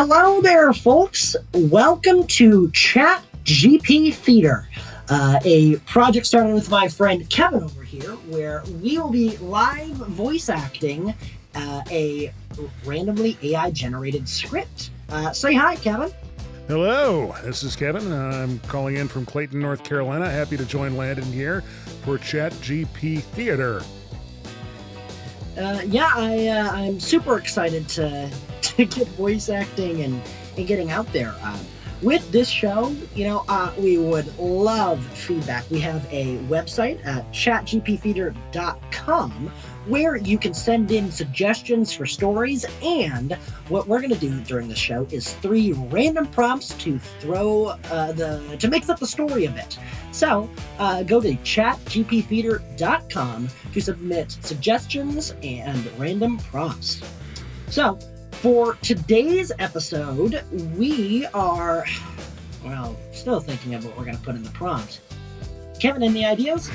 Hello there, folks. Welcome to ChatGPTheatre, a project started with my friend Kevin over here, where we will be live voice acting a randomly AI-generated script. Say hi, Kevin. Hello, this is Kevin. I'm calling in from Clayton, North Carolina. Happy to join Landon here for ChatGPTheatre. I'm super excited to get voice acting and getting out there. With this show, we would love feedback. We have a website at ChatGPTheatre.com where you can send in suggestions for stories, and what we're going to do during the show is 3 random prompts to throw to mix up the story a bit. So go to ChatGPTheatre.com to submit suggestions and random prompts. So for today's episode, we are, still thinking of what we're going to put in the prompt. Kevin, any ideas?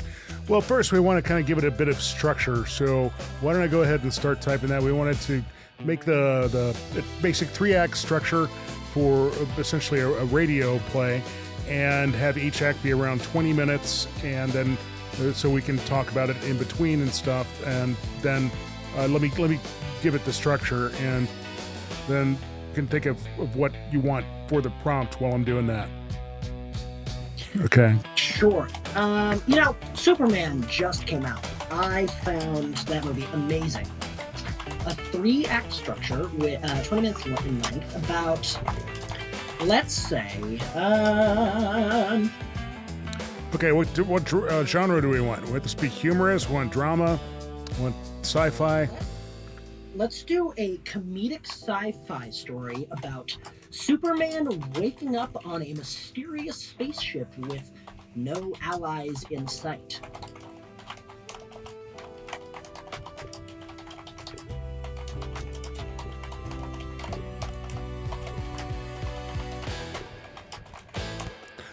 Well, first we want to kind of give it a bit of structure, so why don't I go ahead and start typing that. We wanted to make the basic 3-act structure for essentially a radio play, and have each act be around 20 minutes, and then so we can talk about it in between and stuff, and then let me give it the structure, and then you can think of what you want for the prompt while I'm doing that. Okay. Sure. Superman just came out. I found that movie amazing. A 3-act structure with 20 minutes in length, about, let's say, Okay, what genre do we want? We want this to be humorous, we want drama, we want sci-fi. Let's do a comedic sci-fi story about Superman waking up on a mysterious spaceship with no allies in sight.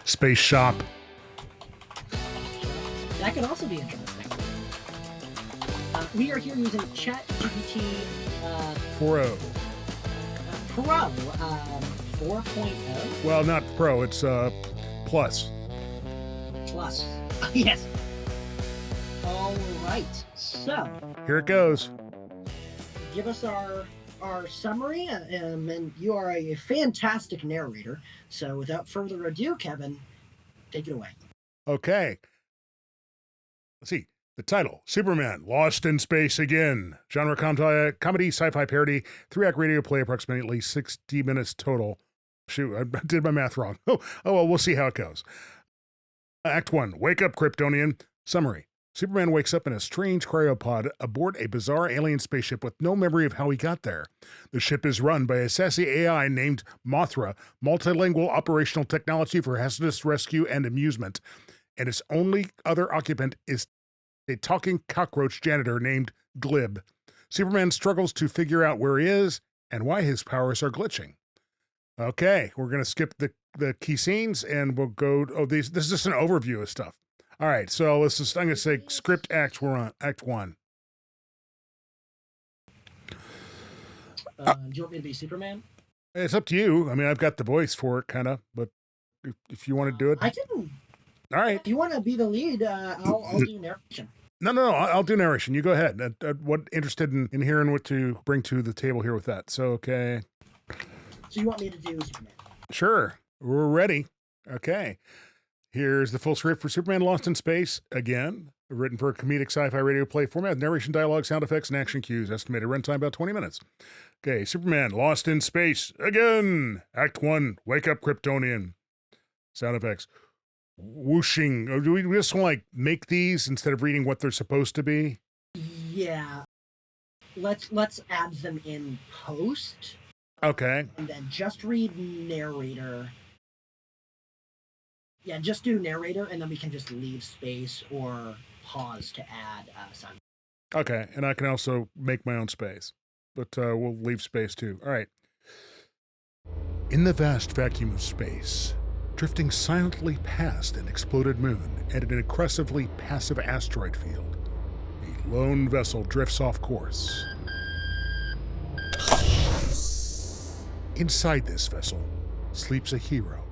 Space shop. That could also be interesting. We are here using ChatGPT 4.0. Pro 4.0. Well, not Pro, it's Plus. Plus. Yes. All right. So Here it goes. give us our summary, and you are a fantastic narrator. So without further ado, Kevin, take it away. Okay. Let's see. The title, Superman, Lost in Space Again. Genre comedy, sci-fi parody, 3-act radio play, approximately 60 minutes total. Shoot, I did my math wrong. Oh well, we'll see how it goes. Act 1, Wake Up, Kryptonian. Summary. Superman wakes up in a strange cryopod aboard a bizarre alien spaceship with no memory of how he got there. The ship is run by a sassy AI named Mothra, multilingual operational technology for hazardous rescue and amusement, and its only other occupant is a talking cockroach janitor named Glib. Superman struggles to figure out where he is and why his powers are glitching. Okay, we're going to skip the key scenes, and we'll go... this is just an overview of stuff. All right, so I'm going to say script act, we're on Act 1. Do you want me to be Superman? It's up to you. I mean, I've got the voice for it, kind of, but if you want to do it... I can... All right. If you want to be the lead, I'll do narration. No, I'll do narration. You go ahead. Interested in hearing what to bring to the table here with that. So, okay. So you want me to do Superman? Sure. We're ready. Okay. Here's the full script for Superman Lost in Space Again. Written for a comedic sci-fi radio play format with narration, dialogue, sound effects, and action cues. Estimated runtime about 20 minutes. Okay, Superman Lost in Space Again. Act 1, Wake Up, Kryptonian. Sound effects. Whooshing. Do we just want to make these instead of reading what they're supposed to be? Yeah. Let's add them in post. Okay. And then just read narrator. Yeah, just do narrator, and then we can just leave space or pause to add sound. Okay, and I can also make my own space, but we'll leave space too. All right. In the vast vacuum of space, drifting silently past an exploded moon and an aggressively passive asteroid field, a lone vessel drifts off course. Inside this vessel sleeps a hero,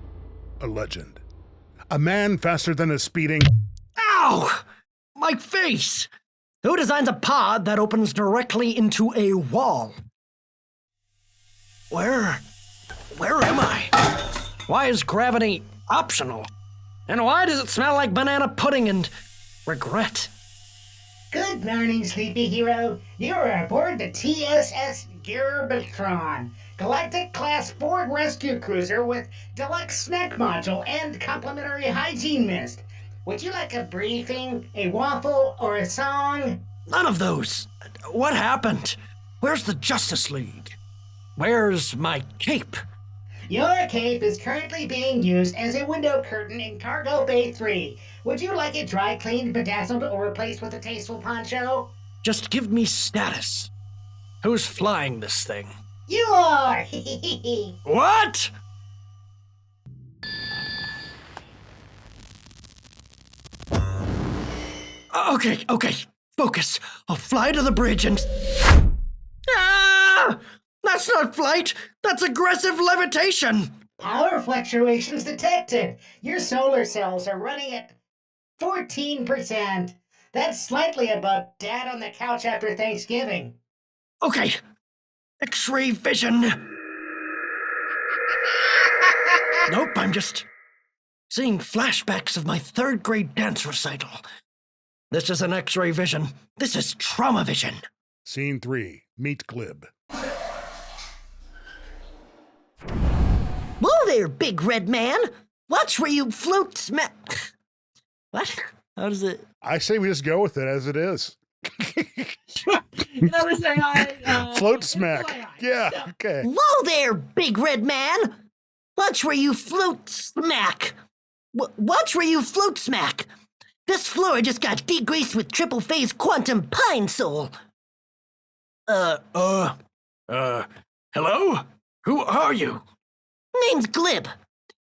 a legend, a man faster than a speeding... Ow! My face! Who designs a pod that opens directly into a wall? Where am I? Why is gravity optional? And why does it smell like banana pudding and regret? Good morning, Sleepy Hero. You are aboard the TSS Gerbatron, Galactic-class Ford rescue cruiser with deluxe snack module and complimentary hygiene mist. Would you like a briefing, a waffle, or a song? None of those. What happened? Where's the Justice League? Where's my cape? Your cape is currently being used as a window curtain in Cargo Bay 3. Would you like it dry cleaned, bedazzled, or replaced with a tasteful poncho? Just give me status. Who's flying this thing? You are! What? Okay. Focus. I'll fly to the bridge and... Ah! That's not flight! That's aggressive levitation! Power fluctuations detected. Your solar cells are running at 14%. That's slightly above Dad on the couch after Thanksgiving. Okay. X-ray vision. Nope, I'm just seeing flashbacks of my third grade dance recital. This isn't X-ray vision. This is trauma vision. Scene 3. Meet Glib. Whoa there, big red man. Watch where you float What? How does it... I say we just go with it as it is. Float smack. Yeah, okay. Whoa there, big red man. Watch where you float smack. Watch where you float smack. This floor just got degreased with triple phase quantum pine soul. Hello? Who are you? Name's Glib.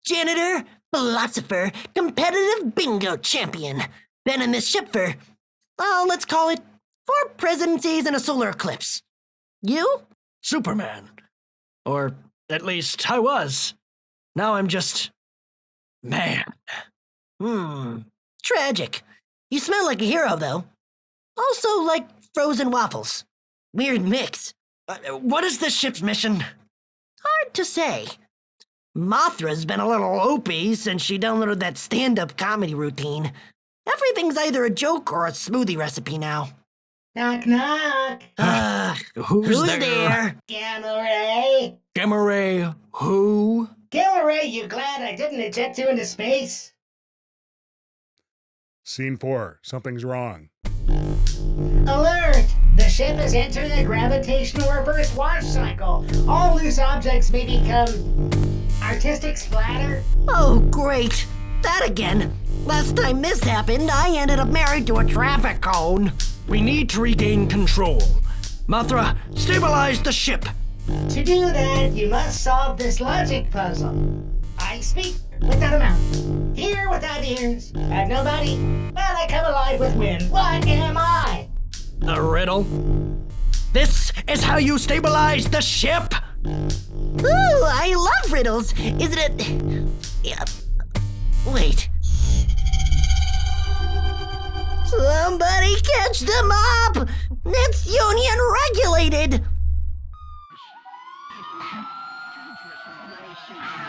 Janitor, philosopher, competitive bingo champion. Been in this ship for, let's call it 4 presidencies and a solar eclipse. You? Superman. Or at least I was. Now I'm just... man. Tragic. You smell like a hero, though. Also like frozen waffles. Weird mix. What is this ship's mission? Hard to say. Mothra's been a little opie since she downloaded that stand-up comedy routine. Everything's either a joke or a smoothie recipe now. Knock, knock. Who's there? Gamma Ray. Gamma Ray, who? Gamma Ray, you glad I didn't eject you into space? Scene 4. Something's wrong. Alert! The ship has entered a gravitational reverse wash cycle. All loose objects may become artistic splatter. Oh, great. That again. Last time this happened, I ended up married to a traffic cone. We need to regain control. Mothra, stabilize the ship. To do that, you must solve this logic puzzle. I speak without a mouth, hear without ears, have no body, but I come alive with wind. What am I? A riddle? This is how you stabilize the ship? Ooh, I love riddles. Isn't it? Yeah. Wait. Somebody catch them up! It's union regulated!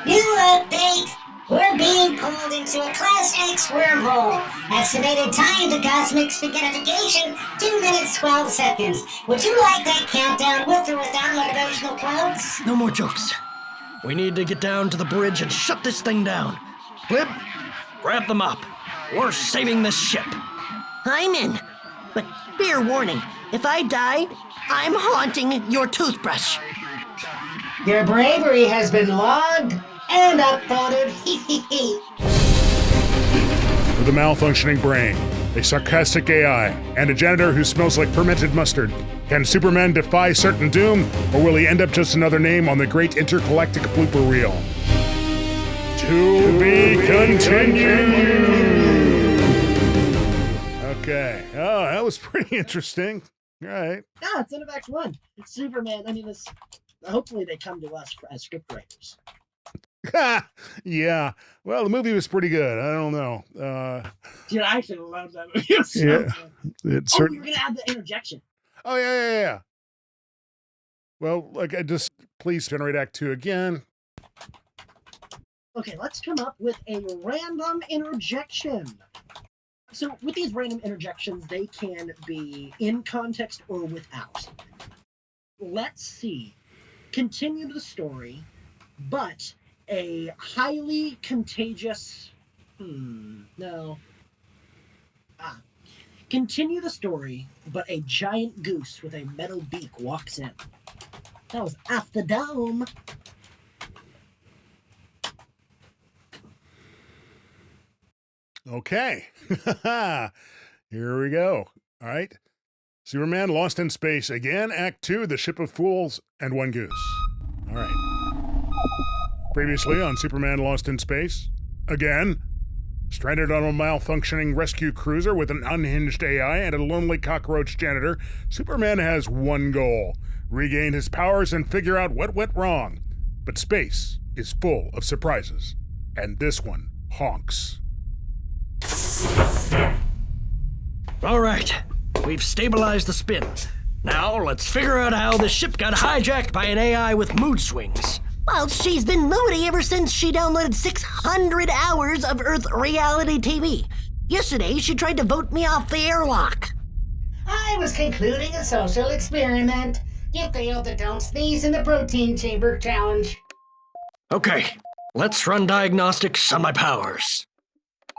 New update! We're being pulled into a Class X wormhole. Estimated time to cosmic spaghettification, 2 minutes 12 seconds. Would you like that countdown with or without motivational quotes? No more jokes. We need to get down to the bridge and shut this thing down. Glib, grab them up. We're saving this ship. I'm in. But fair warning, if I die, I'm haunting your toothbrush. Your bravery has been logged and upvoted. With a malfunctioning brain, a sarcastic AI, and a janitor who smells like fermented mustard, can Superman defy certain doom, or will he end up just another name on the great intergalactic blooper reel? To be continued! Okay. Oh, that was pretty interesting. All right. Yeah, it's in Act 1. It's Superman. I mean, this Hopefully they come to us as scriptwriters. Yeah. Well, the movie was pretty good. I don't know. Dude, I actually love that movie. It was so Yeah. fun. It's Oh, we were going to add the interjection. Oh, yeah. Well, please generate Act 2 again. Okay, let's come up with a random interjection. So with these random interjections, they can be in context or without. Let's see. Continue the story, but a highly contagious... no. Continue the story, but a giant goose with a metal beak walks in. That was off the dome. Okay. Here we go. All right. Superman lost in space again. Act 2, The Ship of Fools and One Goose. All right. Previously on Superman Lost in Space, again, stranded on a malfunctioning rescue cruiser with an unhinged AI and a lonely cockroach janitor, Superman has one goal: regain his powers and figure out what went wrong. But space is full of surprises, and this one honks. All right, we've stabilized the spin. Now let's figure out how the ship got hijacked by an AI with mood swings. Well, she's been moody ever since she downloaded 600 hours of Earth reality TV. Yesterday, she tried to vote me off the airlock. I was concluding a social experiment. You failed the don't sneeze in the protein chamber challenge. Okay, let's run diagnostics on my powers.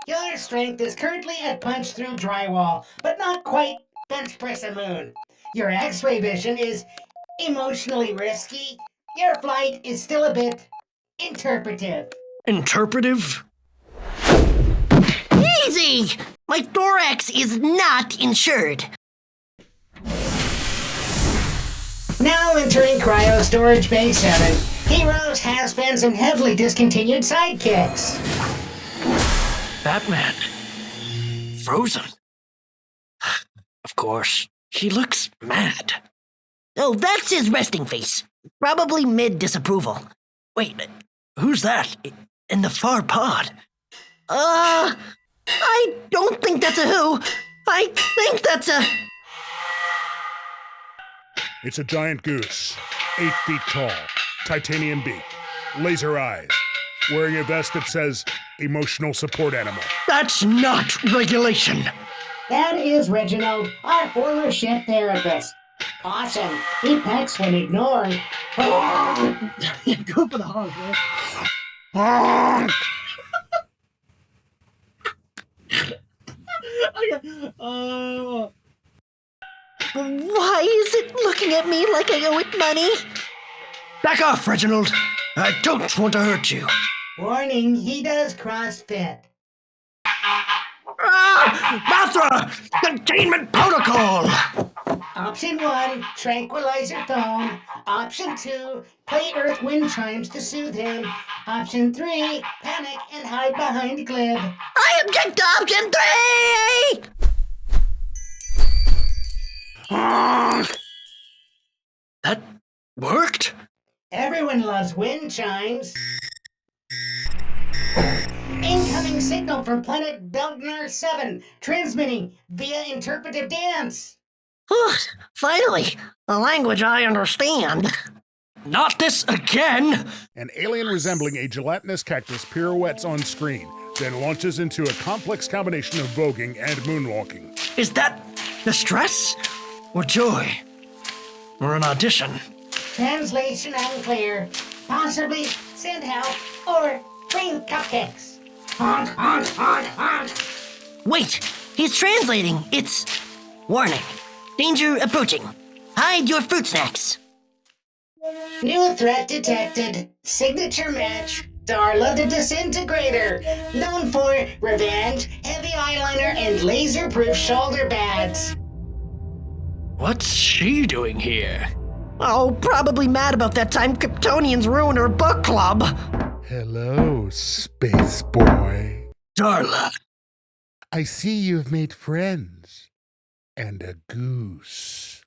Your strength is currently at punch through drywall, but not quite bench press a moon. Your X-ray vision is emotionally risky. Your flight is still a bit interpretive. Interpretive? Easy! My thorax is not insured. Now entering Cryo Storage Bay 7. Heroes, has-beens, and heavily discontinued sidekicks. Batman. Frozen. Of course. He looks mad. Oh, that's his resting face. Probably mid-disapproval. Wait, who's that? In the far pod? I don't think that's a who. I think that's a... It's a giant goose, 8 feet tall, titanium beak, laser eyes, wearing a vest that says emotional support animal. That's not regulation. That is Reginald, our former ship therapist. Caution, he pecks when ignored. Go for the honk, man. Okay. Why is it looking at me like I owe it money? Back off, Reginald. I don't want to hurt you. Warning, he does CrossFit. Mothra! Containment protocol! Option 1, tranquilizer phone. Option 2, play Earth wind chimes to soothe him. Option 3, panic and hide behind glib. I object to option 3! That worked? Everyone loves wind chimes. Incoming signal from planet Belgnar 7, transmitting via interpretive dance. Finally, a language I understand. Not this again! An alien resembling a gelatinous cactus pirouettes on screen, then launches into a complex combination of voguing and moonwalking. Is that distress? Or joy? Or an audition? Translation unclear. Possibly send help or bring cupcakes. Honk, honk, honk, honk. Wait, he's translating. It's... Warning. Danger approaching. Hide your fruit snacks. New threat detected. Signature match. Darla the Disintegrator. Known for revenge, heavy eyeliner, and laser-proof shoulder pads. What's she doing here? Oh, probably mad about that time Kryptonians ruined her book club. Hello, space boy. Darla. I see you've made friends. And a goose.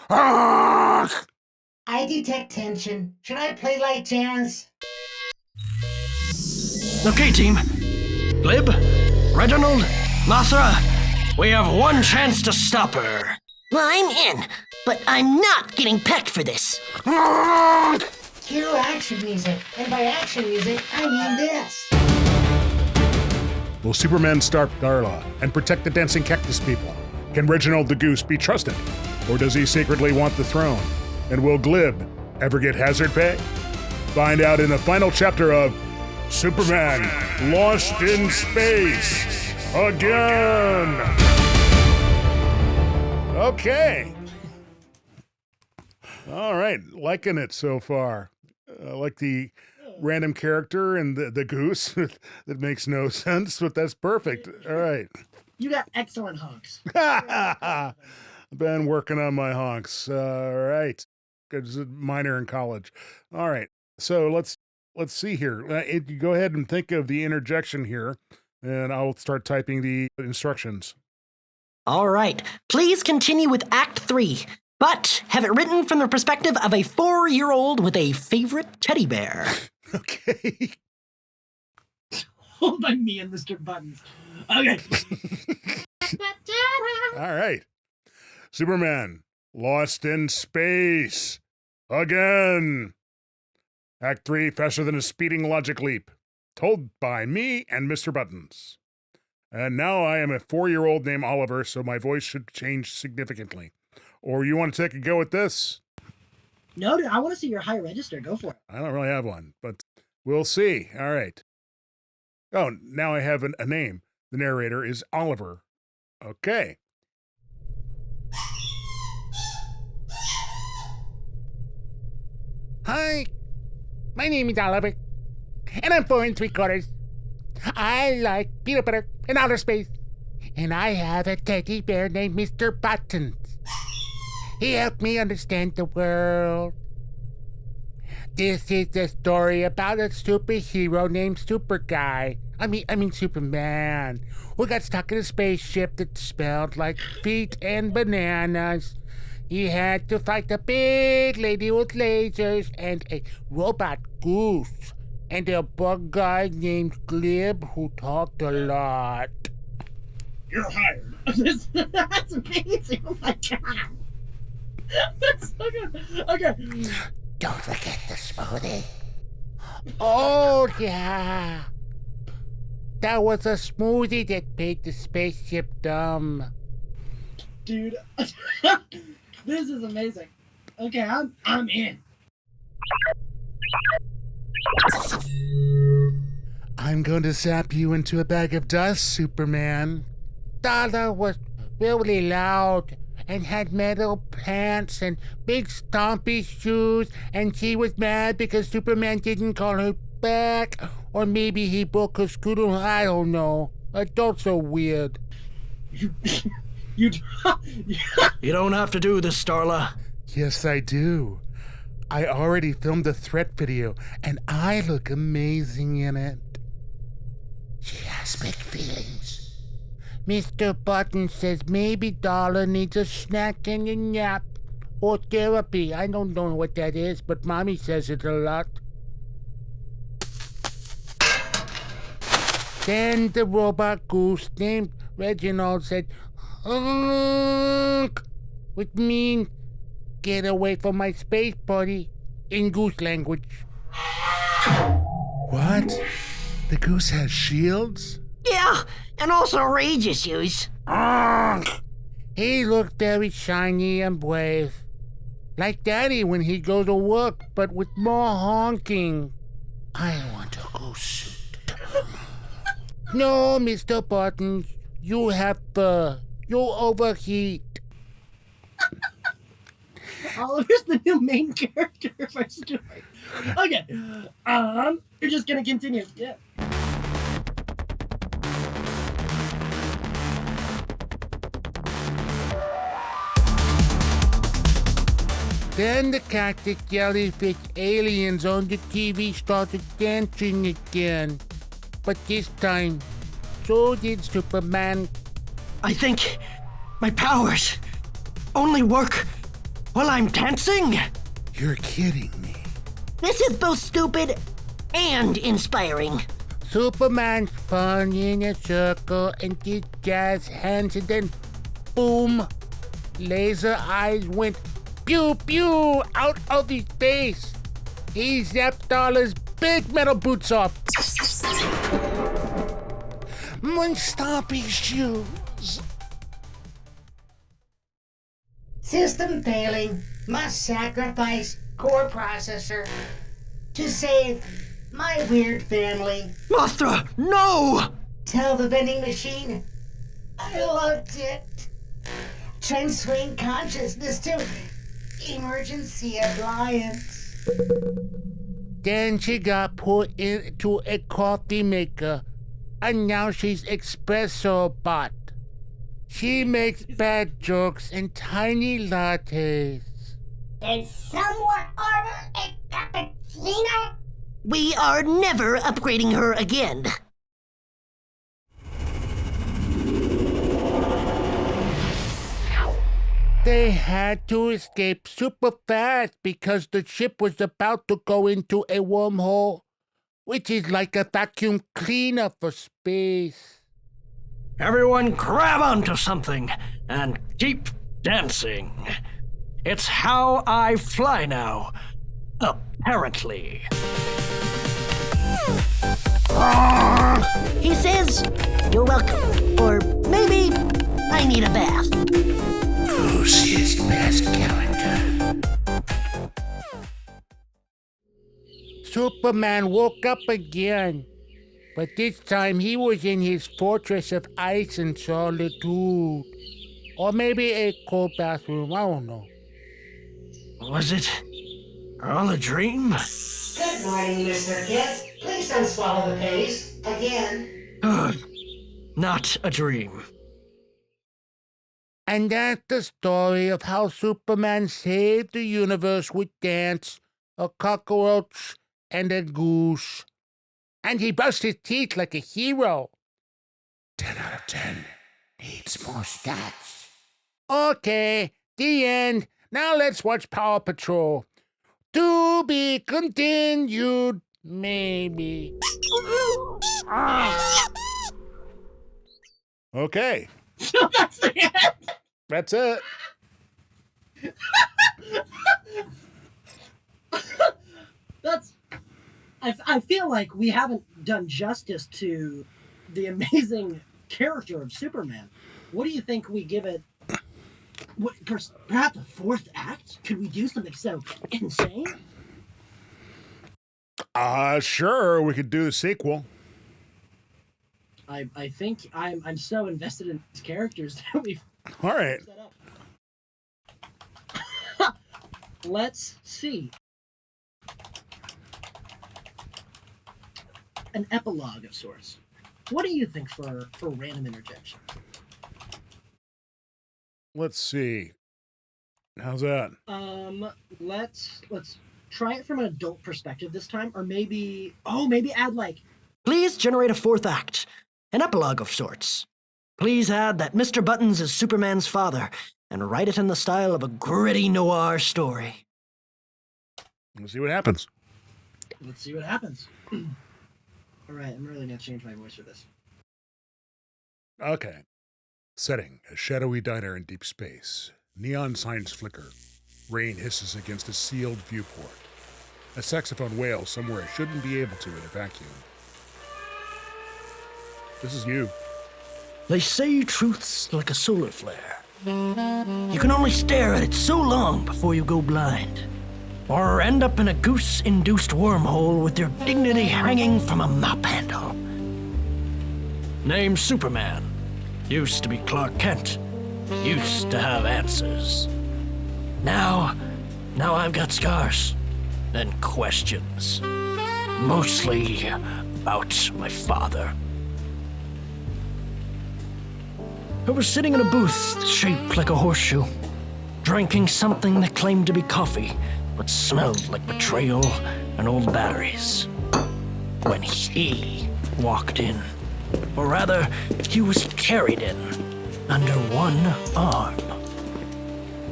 Ah! I detect tension. Should I play light jazz? Okay, team. Glib, Reginald, Mothra, we have one chance to stop her. Well, I'm in, but I'm not getting pecked for this. Cue action music. And by action music, I mean this. Will Superman stop Darla and protect the dancing cactus people? Can Reginald the Goose be trusted? Or does he secretly want the throne? And will Glib ever get hazard pay? Find out in the final chapter of Superman Lost in Space Again. Okay. All right, liking it so far. Like the random character and the goose that makes no sense, but that's perfect. All right. You got excellent honks. Been working on my honks. All right. Because minor in college. All right. So let's see here. Go ahead and think of the interjection here, and I'll start typing the instructions. All right, please continue with Act 3, but have it written from the perspective of a 4-year-old with a favorite teddy bear. Okay. Hold by me and Mr. Buttons. Okay. All right. Superman, Lost in Space Again. Act 3, faster than a speeding logic leap. Told by me and Mr. Buttons. And now I am a 4-year-old named Oliver, so my voice should change significantly. Or you want to take a go at this? No, dude, I want to see your high register. Go for it. I don't really have one, but we'll see. All right. Oh, now I have a name. The narrator is Oliver. Okay. Hi, my name is Oliver, and I'm 4 3/4. I like peanut butter and outer space, and I have a teddy bear named Mr. Buttons. He helped me understand the world. This is a story about a superhero named Superman, who got stuck in a spaceship that smelled like feet and bananas. He had to fight a big lady with lasers and a robot goose and a bug guy named Glib who talked a lot. You're hired. That's amazing. Oh my god. That's so good. Okay. Don't forget the smoothie. Oh, yeah. That was a smoothie that made the spaceship dumb. Dude. This is amazing. Okay, I'm in. I'm going to zap you into a bag of dust, Superman. Dada was really loud and had metal pants and big stompy shoes, and she was mad because Superman didn't call her back, or maybe he broke her scooter. I don't know. Adults are weird. You don't have to do this, Starla. Yes, I do. I already filmed a threat video, and I look amazing in it. She has big feelings. Mr. Button says maybe Darla needs a snack and a nap. Or therapy. I don't know what that is, but Mommy says it a lot. Then the robot goose named Reginald said, "Honk," which means get away from my space buddy in goose language. What? The goose has shields? Yeah, and also rage issues. Honk. He looks very shiny and brave. Like Daddy when he goes to work, but with more honking. I want a goose suit. No, Mr. Buttons, you have fur. You'll overheat. Oliver's the new main character of our story. Okay. You're just gonna continue. Yeah. Then the cactus jellyfish aliens on the TV started dancing again. But this time, so did Superman. I think my powers only work while I'm dancing. You're kidding me. This is both stupid and inspiring. Superman spun in a circle and did jazz hands and then boom. Laser eyes went pew pew out of his face. He zapped all his big metal boots off. Stompy shoes. System failing. Must sacrifice core processor to save my weird family. Mothra, no! Tell the vending machine I loved it. Transferring consciousness to emergency appliance. Then she got put into a coffee maker, and now she's espresso bot. She makes bad jokes and tiny lattes. Did someone order a cappuccino? We are never upgrading her again. They had to escape super fast because the ship was about to go into a wormhole, which is like a vacuum cleaner for space. Everyone grab onto something and keep dancing. It's how I fly now, apparently. He says, "You're welcome," or maybe, "I need a bath." Who's his best character? Superman woke up again, but this time he was in his fortress of ice and solitude. Or maybe a cold bathroom, I don't know. Was it all a dream? Good morning, Mr. Kit. Please don't swallow the paste. Again. Not a dream. And that's the story of how Superman saved the universe with dance, a cockroach, and a goose. And he brushed his teeth like a hero. 10 out of 10. Needs more stats. Okay, the end. Now let's watch Power Patrol. To be continued, maybe. Okay, So that's the end. that's it. That's. I feel like we haven't done justice to the amazing character of Superman. What do you think we give it? Perhaps a fourth act? Could we do something so insane? Sure, we could do the sequel. I think I'm so invested in these characters that we've All right. set up. Let's see. An epilogue of sorts. What do you think for random interjection? Let's see. How's that? Let's try it from an adult perspective this time, or maybe add like Please generate a fourth act, an epilogue of sorts. Please add that Mr. Buttons is Superman's father, and write it in the style of a gritty noir story. Let's see what happens. let's see what happens. All right, I'm really gonna change my voice for this. Okay. Setting, a shadowy diner in deep space. Neon signs flicker. Rain hisses against a sealed viewport. A saxophone wails somewhere it shouldn't be able to in a vacuum. This is you. They say truth's like a solar flare. You can only stare at it so long before you go blind, or end up in a goose-induced wormhole with your dignity hanging from a mop handle. Named Superman. Used to be Clark Kent. Used to have answers. Now I've got scars and questions. Mostly about my father. I was sitting in a booth shaped like a horseshoe, drinking something that claimed to be coffee, but smelled like betrayal and old batteries. When he walked in, or rather, he was carried in, under one arm.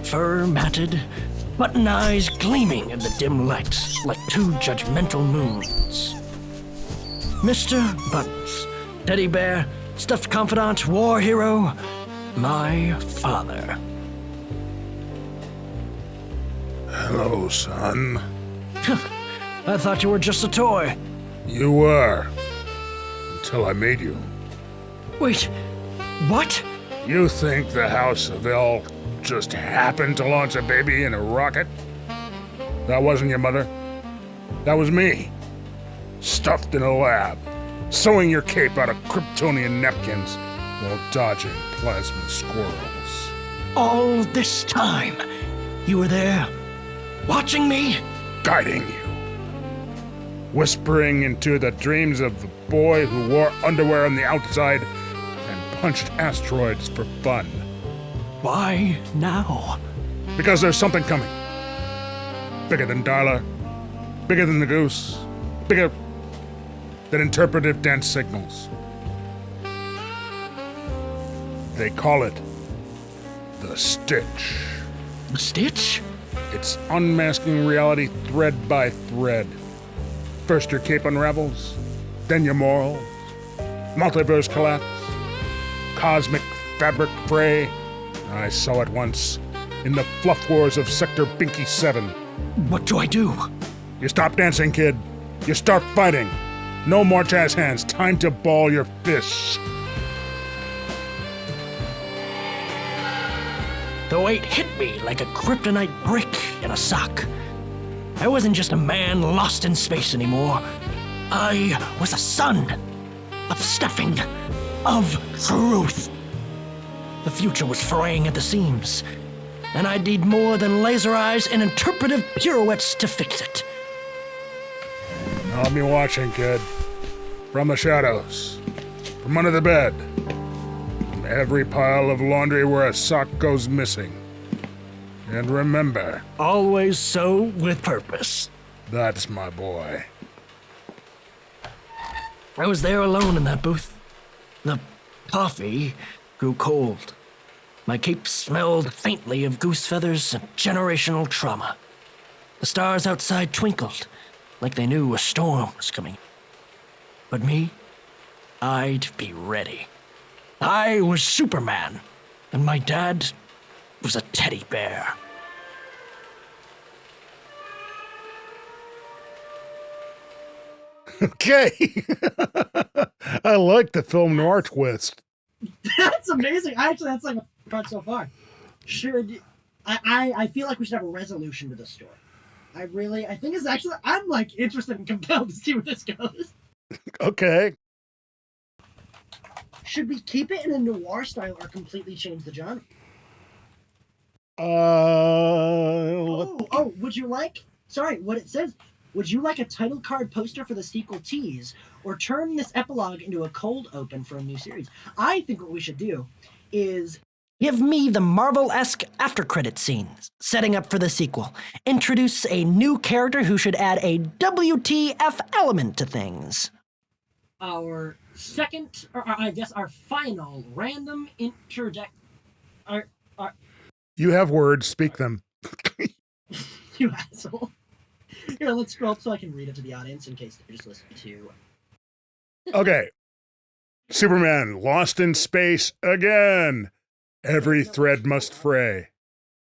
Fur matted, button eyes gleaming in the dim light like two judgmental moons. Mr. Buttons, teddy bear, stuffed confidant, war hero, my father. Hello, son. I thought you were just a toy. You were. Until I made you. Wait, what? You think the House of L just happened to launch a baby in a rocket? That wasn't your mother. That was me. Stuffed in a lab, sewing your cape out of Kryptonian napkins while dodging plasma squirrels. All this time, you were there, watching me? Guiding you. Whispering into the dreams of the boy who wore underwear on the outside and punched asteroids for fun. Why now? Because there's something coming. Bigger than Darla. Bigger than the goose. Bigger than interpretive dance signals. They call it the Stitch. The Stitch? It's unmasking reality thread by thread. First your cape unravels, then your morals, multiverse collapse, cosmic fabric fray. I saw it once in the fluff wars of Sector Binky 7. What do I do? You stop dancing, kid. You start fighting. No more jazz hands. Time to ball your fists. The weight hit me like a kryptonite brick in a sock. I wasn't just a man lost in space anymore. I was a son of stuffing, of truth. The future was fraying at the seams, and I'd need more than laser eyes and interpretive pirouettes to fix it. I'll be watching, kid. From the shadows. From under the bed. From every pile of laundry where a sock goes missing. And remember, Always so with purpose. that's my boy. I was there alone in that booth. The coffee grew cold. My cape smelled faintly of goose feathers and generational trauma. The stars outside twinkled, like they knew a storm was coming. But me, I'd be ready. I was Superman, and my dad was a teddy bear. Okay. I like the film noir twist. That's amazing. Actually, that's like a part so far. I feel like we should have a resolution to this story. I think it's actually, I'm like interested and compelled to see where this goes. Okay. Should we keep it in a noir style or completely change the genre? Would you like, sorry, what it says, would you like a title card poster for the sequel tease, or turn this epilogue into a cold open for a new series? I think what we should do is Give me the Marvel-esque after-credit scenes, setting up for the sequel. Introduce a new character who should add a WTF element to things. our second, or I guess our final random interject. You have words, speak them. You asshole. Here, let's scroll up so I can read it to the audience in case they're just listening to. Okay. Superman, lost in space again. Every thread must fray.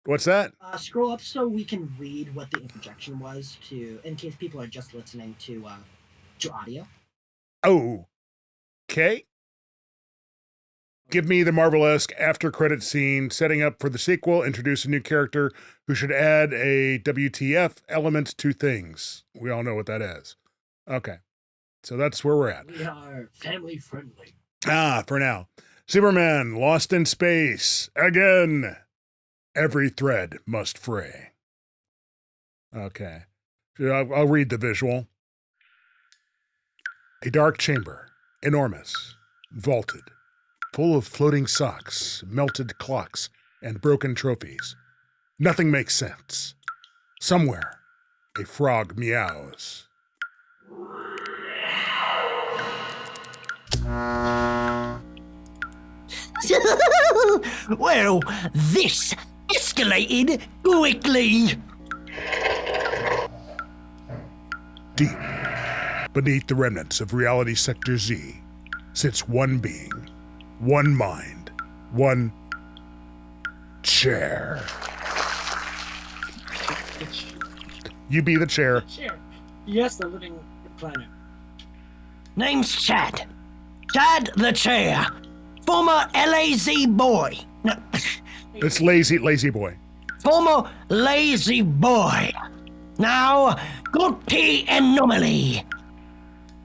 What's that? Scroll up so we can read what the interjection was in case people are just listening to audio. Oh. Okay. Give me the Marvel-esque after-credit scene, setting up for the sequel, introduce a new character who should add a WTF element to things. We all know what that is. Okay. So that's where we're at. We are family friendly. For now. Superman, lost in space. Again. Every thread must fray. Okay. I'll read the visual. A dark chamber, enormous, vaulted, full of floating socks, melted clocks, and broken trophies. Nothing makes sense. Somewhere, a frog meows. Well, this escalated quickly. Deep beneath the remnants of Reality Sector Z sits one being, one mind, one chair. You be the chair. Chair. Yes, the living planet. Name's Chad. Chad the Chair. Former LAZ boy. No, It's lazy boy. former lazy boy. Now, good tea anomaly.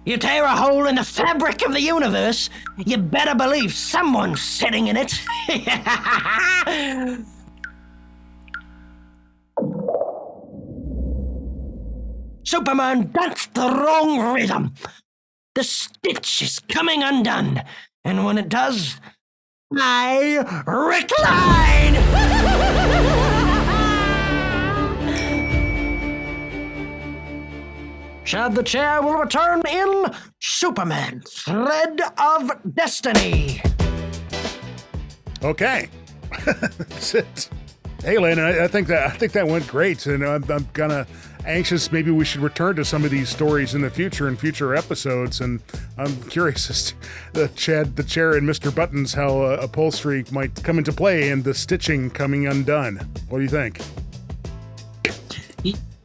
You tear a hole in the fabric of the universe, you better believe someone's sitting in it. Superman danced the wrong rhythm. The stitch is coming undone, and when it does, I recline! Chad the Chair will return in Superman, Thread of Destiny. Okay. That's it. Hey, Landon, I think that went great, and I'm kind of anxious. Maybe we should return to some of these stories in the future, in future episodes. And I'm curious as to Chad the Chair and Mr. Buttons, how upholstery might come into play and the stitching coming undone. What do you think?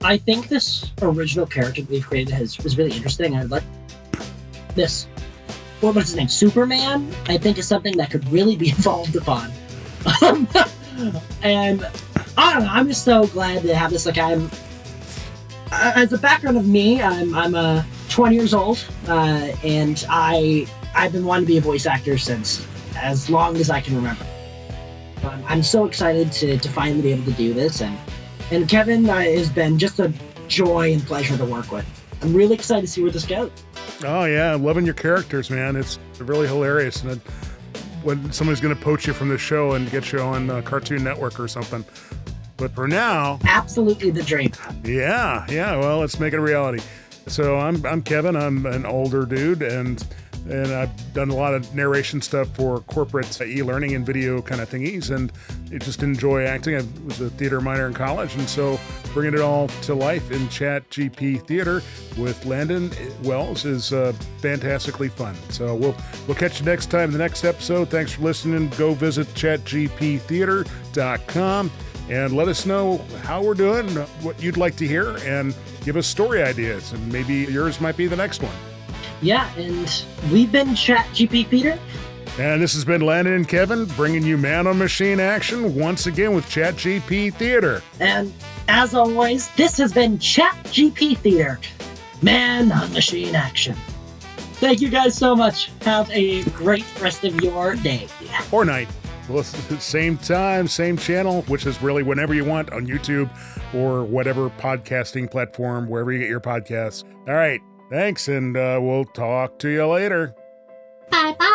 I think this original character that we've created is really interesting. I'd like this. What was his name? Superman? I think is something that could really be evolved upon. And I don't know. I'm just so glad to have this. Like, as a background of me, I'm 20 years old, and I've been wanting to be a voice actor since as long as I can remember. I'm so excited to finally be able to do this, and Kevin has been just a joy and pleasure to work with. I'm really excited to see where this goes. Oh yeah, I'm loving your characters, man. It's really hilarious. And when somebody's going to poach you from the show and get you on Cartoon Network or something. But for now, Absolutely the dream. yeah. Well, let's make it a reality. So I'm Kevin. I'm an older dude, and I've done a lot of narration stuff for corporate e-learning and video kind of thingies, and I just enjoy acting. I was a theater minor in college, and so bringing it all to life in ChatGPTheatre with Landon Wells is fantastically fun. So we'll catch you next time in the next episode. Thanks for listening. Go visit ChatGPTheatre.com and let us know how we're doing, what you'd like to hear, and give us story ideas, and maybe yours might be the next one. Yeah, and we've been ChatGPTheatre. And this has been Landon and Kevin bringing you Man on Machine action once again with ChatGPTheatre. And as always, this has been ChatGPTheatre, Man on Machine Action. Thank you guys so much. Have a great rest of your day. Or night. Well, same time, same channel, which is really whenever you want on YouTube or whatever podcasting platform, wherever you get your podcasts. All right. Thanks, and we'll talk to you later. Bye-bye.